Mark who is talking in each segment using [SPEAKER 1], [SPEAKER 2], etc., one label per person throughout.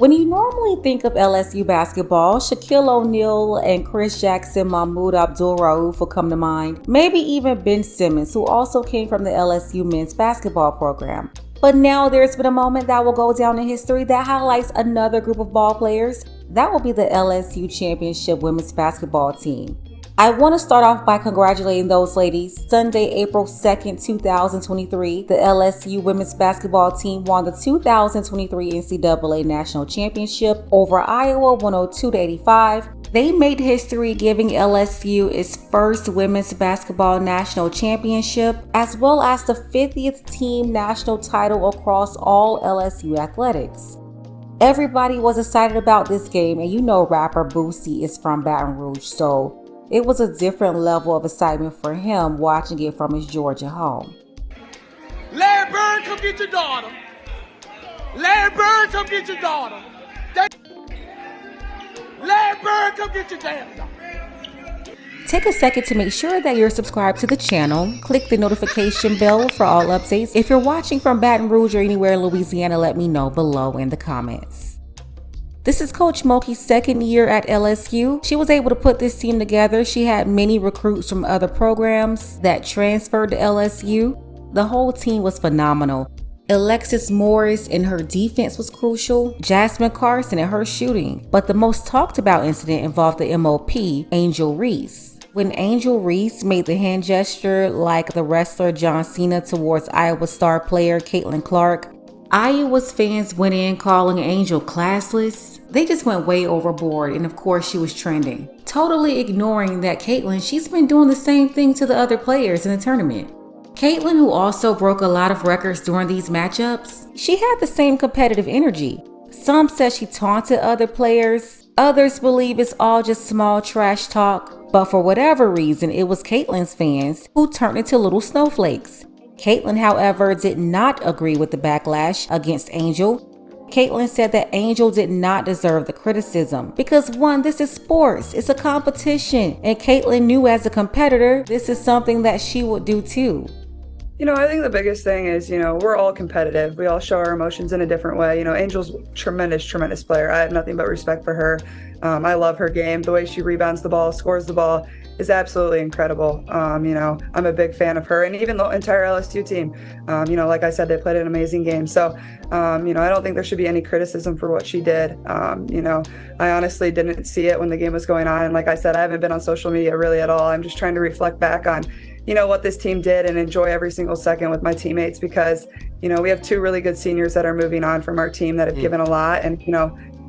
[SPEAKER 1] When you normally think of LSU basketball, Shaquille O'Neal and Chris Jackson, Mahmoud Abdul-Rauf will come to mind. Maybe even Ben Simmons, who also came from the LSU men's basketball program. But now there's been a moment that will go down in history that highlights another group of ball players. That will be the LSU championship women's basketball team. I want to start off by congratulating those ladies. Sunday, April 2nd, 2023, the LSU women's basketball team won the 2023 NCAA National Championship over Iowa 102-85. They made history, giving LSU its first women's basketball national championship, as well as the 50th team national title across all LSU athletics. Everybody was excited about this game, and you know rapper Boosie is from Baton Rouge, so it was a different level of excitement for him watching it from his Georgia home.
[SPEAKER 2] Larry Bird, come get your daughter. Larry Bird, come get your daughter. Larry Bird, come get your damn daughter.
[SPEAKER 1] Take a second to make sure that you're subscribed to the channel. Click the notification bell for all updates. If you're watching from Baton Rouge or anywhere in Louisiana, let me know below in the comments. This is Coach Mulkey's second year at LSU. She was able to put this team together. She had many recruits from other programs that transferred to LSU. The whole team was phenomenal. Alexis Morris in her defense was crucial. Jasmine Carson in her shooting. But the most talked about incident involved the MOP, Angel Reese. When Angel Reese made the hand gesture like the wrestler John Cena towards Iowa star player Caitlin Clark, Iowa's fans went in calling Angel classless. They just went way overboard, and of course she was trending. Totally ignoring that Caitlin, she's been doing the same thing to the other players in the tournament. Caitlin, who also broke a lot of records during these matchups, she had the same competitive energy. Some said she taunted other players. Others believe it's all just small trash talk. But for whatever reason, it was Caitlin's fans who turned into little snowflakes. Caitlin, however, did not agree with the backlash against Angel. Caitlin said that Angel did not deserve the criticism because, one, this is sports, it's a competition, and Caitlin knew as a competitor, this is something that she would do too.
[SPEAKER 3] I think the biggest thing is, we're all competitive. We all show our emotions in a different way. Angel's tremendous player. I have nothing but respect for her. I love her game. The way she rebounds the ball, scores the ball is absolutely incredible. I'm a big fan of her, and even the entire LSU team. Like I said, they played an amazing game. So, I don't think there should be any criticism for what she did. I honestly didn't see it when the game was going on. And like I said, I haven't been on social media really at all. I'm just trying to reflect back on what this team did and enjoy every single second with my teammates because, we have two really good seniors that are moving on from our team that have given a lot. And,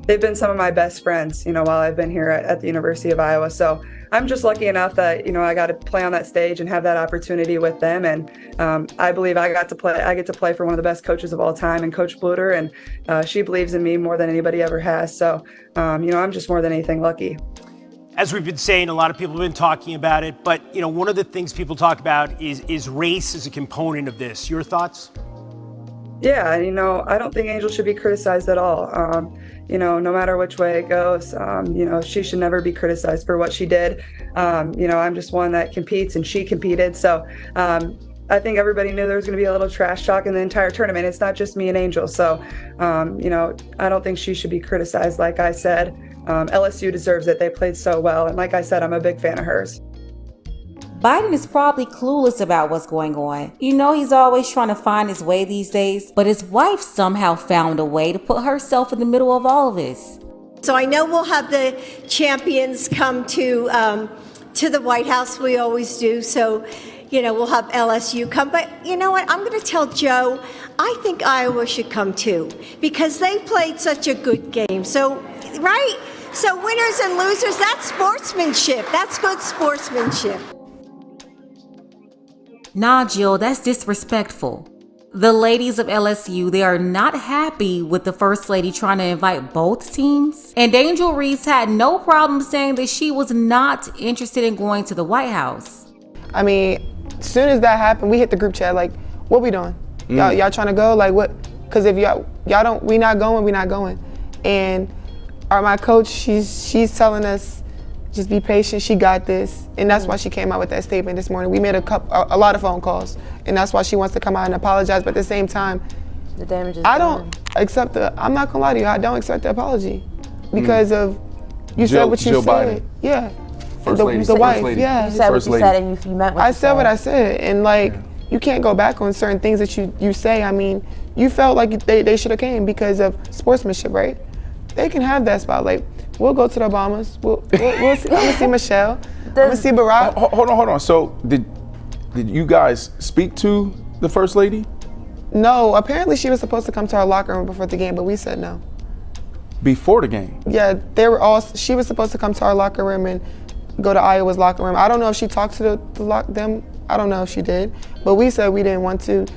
[SPEAKER 3] they've been some of my best friends, while I've been here at the University of Iowa. So I'm just lucky enough that, I got to play on that stage and have that opportunity with them. And I believe I get to play for one of the best coaches of all time and Coach Bluter. And she believes in me more than anybody ever has. So, I'm just more than anything lucky.
[SPEAKER 4] As we've been saying, a lot of people have been talking about it, but one of the things people talk about is race as a component of this. Your thoughts?
[SPEAKER 3] Yeah, I don't think Angel should be criticized at all. No matter which way it goes, she should never be criticized for what she did. I'm just one that competes and she competed. So I think everybody knew there was going to be a little trash talk in the entire tournament. It's not just me and Angel. So, I don't think she should be criticized. Like I said, LSU deserves it. They played so well. And like I said, I'm a big fan of hers.
[SPEAKER 1] Biden is probably clueless about what's going on. He's always trying to find his way these days, but his wife somehow found a way to put herself in the middle of all of this.
[SPEAKER 5] So I know we'll have the champions come to the White House. We always do. So, we'll have LSU come. But you know what? I'm going to tell Joe, I think Iowa should come too because they played such a good game. So, right? So winners and losers, that's sportsmanship. That's good sportsmanship.
[SPEAKER 1] Nah, Jill, that's disrespectful. The ladies of LSU, they are not happy with the First Lady trying to invite both teams. And Angel Reese had no problem saying that she was not interested in going to the White House.
[SPEAKER 6] I mean, as soon as that happened, we hit the group chat like, what we doing? Y'all trying to go? Like what? Because if y'all don't, we not going. And my coach, she's telling us, just be patient, she got this. And that's why she came out with that statement this morning. We made a lot of phone calls, and that's why she wants to come out and apologize. But at the same time,
[SPEAKER 7] The damage is
[SPEAKER 6] I
[SPEAKER 7] done.
[SPEAKER 6] don't accept I'm not gonna lie to you, I don't accept the apology because of you said what you
[SPEAKER 8] Jill
[SPEAKER 6] said.
[SPEAKER 8] Biden.
[SPEAKER 6] Yeah.
[SPEAKER 8] First
[SPEAKER 6] the
[SPEAKER 8] lady.
[SPEAKER 6] the
[SPEAKER 8] First
[SPEAKER 6] wife,
[SPEAKER 8] lady.
[SPEAKER 6] yeah.
[SPEAKER 7] You said what
[SPEAKER 8] First
[SPEAKER 7] you
[SPEAKER 8] lady.
[SPEAKER 7] said and you meant what
[SPEAKER 6] I
[SPEAKER 7] you
[SPEAKER 6] said what I said, and like you can't go back on certain things that you say. I mean, you felt like they should have came because of sportsmanship, right? They can have that spot. Like we'll go to the Obamas. We'll see, I'm gonna see Michelle. I'm gonna see Barack.
[SPEAKER 8] Hold on. So did you guys speak to the First Lady?
[SPEAKER 6] No, apparently she was supposed to come to our locker room before the game, but we said no.
[SPEAKER 8] Before the game?
[SPEAKER 6] Yeah, she was supposed to come to our locker room and go to Iowa's locker room. I don't know if she talked to them. I don't know if she did, but we said we didn't want to.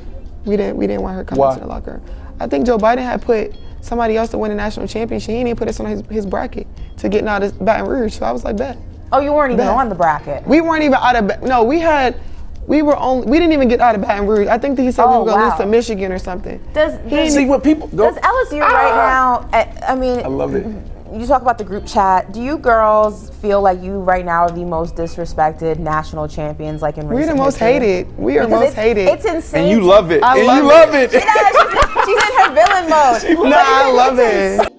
[SPEAKER 6] We didn't want her coming
[SPEAKER 8] Why?
[SPEAKER 6] to the locker room. I think Joe Biden had put somebody else to win a national championship. He didn't put us on his bracket to get out of Baton Rouge. So I was like, bet.
[SPEAKER 7] Oh, you weren't even
[SPEAKER 6] Bet.
[SPEAKER 7] on the bracket.
[SPEAKER 6] We weren't even out of. No, we didn't even get out of Baton Rouge. I think that he said we were gonna lose to Michigan or something.
[SPEAKER 8] See what people go.
[SPEAKER 7] Does LSU right now? I mean,
[SPEAKER 8] I love it.
[SPEAKER 7] You talk about the group chat. Do you girls feel like you right now are the most disrespected national champions, like in recent
[SPEAKER 6] We're the most
[SPEAKER 7] history?
[SPEAKER 6] hated. We are
[SPEAKER 7] Because
[SPEAKER 6] most hated.
[SPEAKER 7] It's insane.
[SPEAKER 8] And you love it.
[SPEAKER 6] I
[SPEAKER 8] and
[SPEAKER 6] love
[SPEAKER 8] you
[SPEAKER 6] it.
[SPEAKER 8] love it.
[SPEAKER 7] She's in her villain mode.
[SPEAKER 6] No, I love it.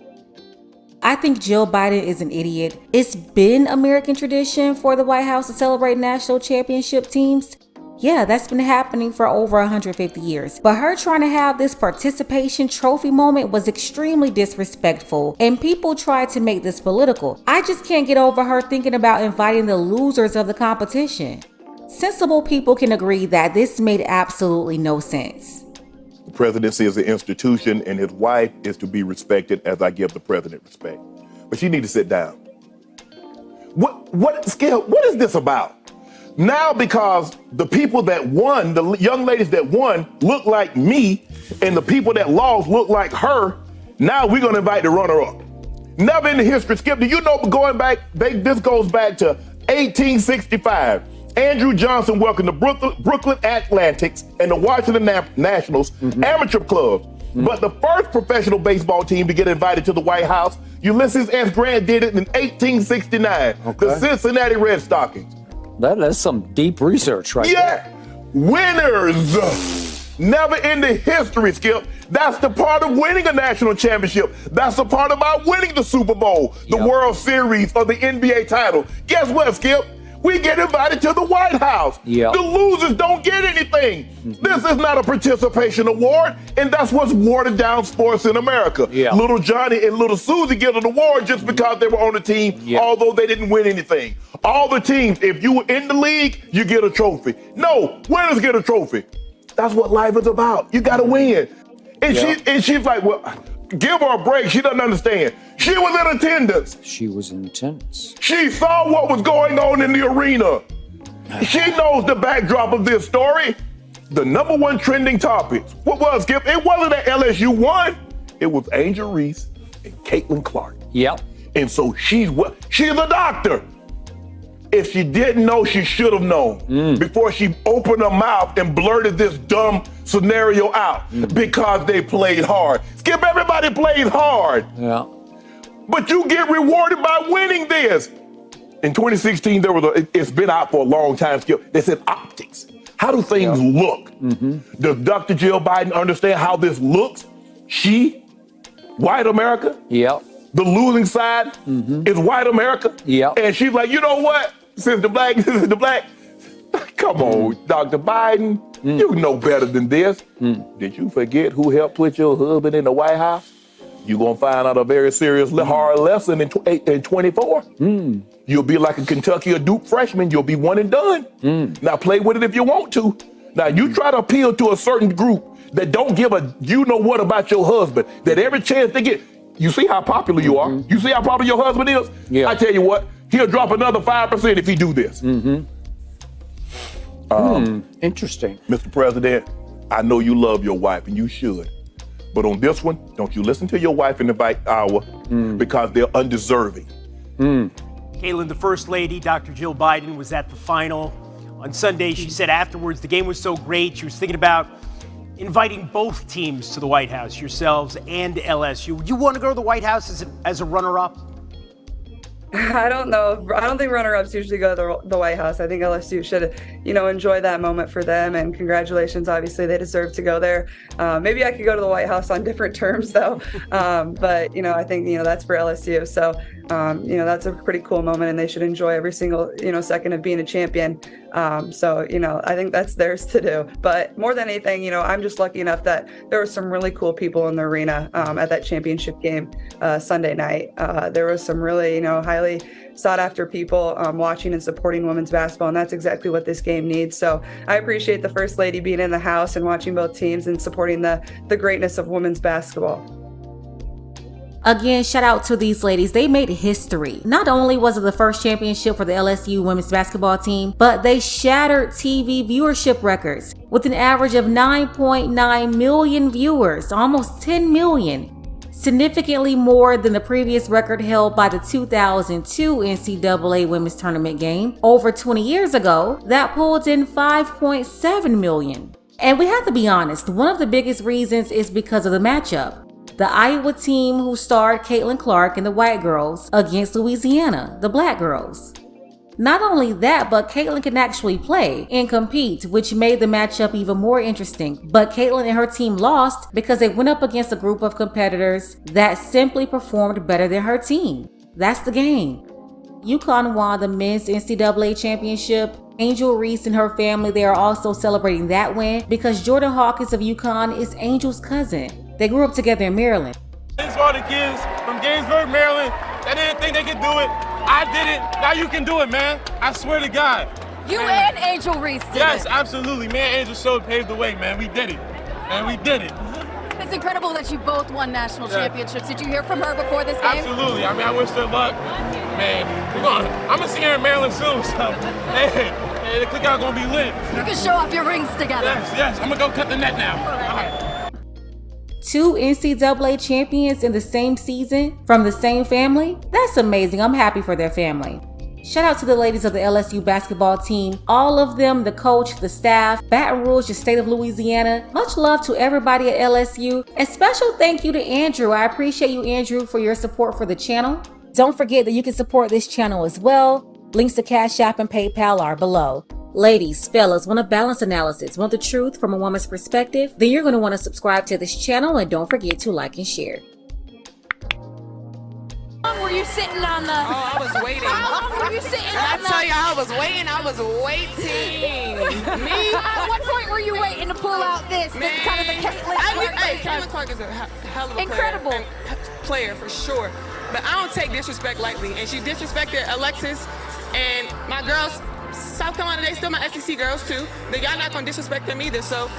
[SPEAKER 1] I think Jill Biden is an idiot. It's been American tradition for the White House to celebrate national championship teams. Yeah, that's been happening for over 150 years. But her trying to have this participation trophy moment was extremely disrespectful, and people tried to make this political. I just can't get over her thinking about inviting the losers of the competition. Sensible people can agree that this made absolutely no sense.
[SPEAKER 9] The presidency is an institution, and his wife is to be respected as I give the president respect. But she need to sit down. Skip, what is this about? Now, because the people that won, the young ladies that won, look like me, and the people that lost look like her, now we're going to invite the runner-up. Never in the history, Skip, do you know, going back, this goes back to 1865. Andrew Johnson welcomed the Brooklyn Atlantics and the Washington Nationals amateur club. But the first professional baseball team to get invited to the White House, Ulysses S. Grant did it in 1869, the Cincinnati Red Stockings.
[SPEAKER 10] That's some deep research right there.
[SPEAKER 9] Winners. Never in the history, Skip. That's the part of winning a national championship. That's the part about winning the Super Bowl, the World Series, or the NBA title. Guess what, Skip? We get invited to the White House. The losers don't get anything. This is not a participation award, and that's what's watered down sports in America. Little Johnny and little Susie get an award just because they were on the team, although they didn't win anything. All the teams, if you were in the league, you get a trophy. No, winners get a trophy. That's what life is about. You gotta win. And she's like, well, give her a break. She doesn't understand. She was in attendance.
[SPEAKER 10] She was intense.
[SPEAKER 9] She saw what was going on in the arena. She knows the backdrop of this story. The number one trending topic. What was, Skip? It wasn't that LSU won. It was Angel Reese and Caitlin Clark. And so she's a doctor. If she didn't know, she should have known before she opened her mouth and blurted this dumb scenario out because they played hard. Skip, everybody plays hard. But you get rewarded by winning this. In 2016, it's been out for a long time, Skip. They said optics. How do things look? Does Dr. Jill Biden understand how this looks? She, white America, the losing side is white America. And she's like, you know what? Since the black, come on, Dr. Biden, you know better than this. Did you forget who helped put your husband in the White House? You're going to find out a very serious, hard lesson in 24. You'll be like a Kentucky or Duke freshman. You'll be one and done. Now play with it if you want to. Now you try to appeal to a certain group that don't give a you-know-what about your husband, that every chance they get, you see how popular you are? You see how popular your husband is? I tell you what, he'll drop another 5% if he do this.
[SPEAKER 10] Interesting.
[SPEAKER 9] Mr. President, I know you love your wife, and you should. But on this one, don't you listen to your wife and invite Iowa because they're undeserving.
[SPEAKER 4] Caitlin, the First Lady, Dr. Jill Biden, was at the final. On Sunday, she said afterwards the game was so great, she was thinking about inviting both teams to the White House, yourselves and LSU. Would you want to go to the White House as a runner-up?
[SPEAKER 3] I don't know. I don't think runner-ups usually go to the White House. I think LSU should, enjoy that moment for them. And congratulations, obviously they deserve to go there. Maybe I could go to the White House on different terms though. But I think that's for LSU. So that's a pretty cool moment, and they should enjoy every single second of being a champion. So I think that's theirs to do. But more than anything, I'm just lucky enough that there were some really cool people in the arena at that championship game Sunday night. There was some really highly sought after people watching and supporting women's basketball, and that's exactly what this game needs. So I appreciate the First Lady being in the house and watching both teams and supporting the greatness of women's basketball.
[SPEAKER 1] Again, shout out to these ladies. They made history. Not only was it the first championship for the LSU women's basketball team, but they shattered TV viewership records with an average of 9.9 million viewers, almost 10 million. Significantly more than the previous record held by the 2002 NCAA women's tournament game over 20 years ago that pulled in 5.7 million. And we have to be honest, one of the biggest reasons is because of the matchup. The Iowa team who starred Caitlin Clark and the white girls against Louisiana, the black girls. Not only that, but Caitlin can actually play and compete, which made the matchup even more interesting. But Caitlin and her team lost because they went up against a group of competitors that simply performed better than her team. That's the game. UConn won the men's NCAA championship. Angel Reese and her family, they are also celebrating that win because Jordan Hawkins of UConn is Angel's cousin. They grew up together in Maryland.
[SPEAKER 2] Thanks for all the kids from Gainesburg, Maryland, that didn't think they could do it. I did it. Now you can do it, man. I swear to God.
[SPEAKER 11] You and Angel Reese did
[SPEAKER 2] Yes,
[SPEAKER 11] it.
[SPEAKER 2] absolutely. Me and Angel Showed paved the way, man. We did it. And we did it.
[SPEAKER 11] It's incredible that you both won national championships. Did you hear from her before this game?
[SPEAKER 2] Absolutely. I mean, I wish her luck. Man, I'm going to see her in Maryland soon, so hey, the cookout going to be lit.
[SPEAKER 11] You can show off your rings together.
[SPEAKER 2] Yes. I'm going to go cut the net now. All right.
[SPEAKER 1] 2 NCAA champions in the same season from the same family? That's amazing. I'm happy for their family. Shout out to the ladies of the LSU basketball team, all of them, the coach, the staff, Baton Rouge, the state of Louisiana. Much love to everybody at LSU. A special thank you to Andrew. I appreciate you, Andrew, for your support for the channel. Don't forget that you can support this channel as well. Links to Cash App and PayPal are below. Ladies, fellas, want a balanced analysis, want the truth from a woman's perspective? Then you're going to want to subscribe to this channel and don't forget to like and share.
[SPEAKER 11] How long were you sitting on the...
[SPEAKER 12] Oh, I was waiting.
[SPEAKER 11] How long were you sitting on the...
[SPEAKER 12] I tell you, I was waiting. Me?
[SPEAKER 11] At what point were you waiting to pull out this?
[SPEAKER 12] Man.
[SPEAKER 11] This kind of the Caitlin Clark.
[SPEAKER 12] Caitlin Clark is a hell of a
[SPEAKER 11] Incredible.
[SPEAKER 12] player for sure. But I don't take disrespect lightly. And she disrespected Alexis and my girls. South Carolina, they still my SEC girls too. Y'all not gonna disrespect them either. So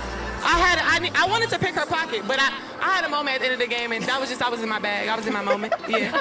[SPEAKER 12] I wanted to pick her pocket, but I had a moment at the end of the game, and I was in my bag. I was in my moment. Yeah.